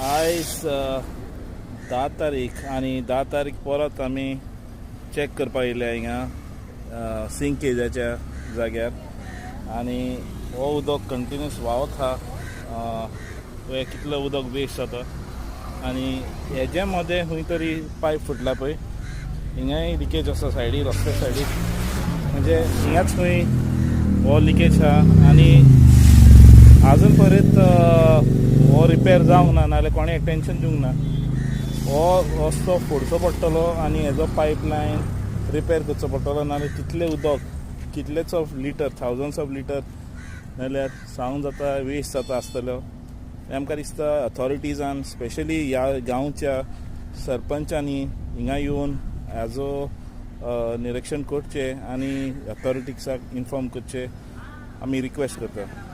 आयज 10 तारीख आनी 10 तारीख परत आमी चॅक करपा येयल्या हिंगा सिंक केजाच्या जाग्यार आनी हो उदक कंटिन्यूस व्हांवत आहा. कितलं उदक वेस्ट जाता आनी हेजे मदें खंय तरी पायप फुटला पळय, हिंगाय लिकेज आसा सायडीक, रस्त्या सायडीक. म्हणजे हिंगाच खंय हो लिकेज आहा आनी आजून पर्यंत हो रिपेर जावंक ना, नाल्यार कोणें टेन्शन दिवंक ना. हो रस्तो फोडचो पडटलो आनी हेजो पायप लायन रिपेर करचो पडटलो, नाल्यार तितलें उदक कितलेच of litre, thousands of litre नाल्यार सांगूंक जाता वेस्ट जाता आसतलो. आमकां दिसता अथॉरिटीजान, स्पेशली ह्या गांवच्या सरपंचांनी हिंगा येवन हाजो निरीक्षण करचें आनी अथॉरिटीजाक इन्फॉर्म करचें आमी रिक्वेस्ट करता.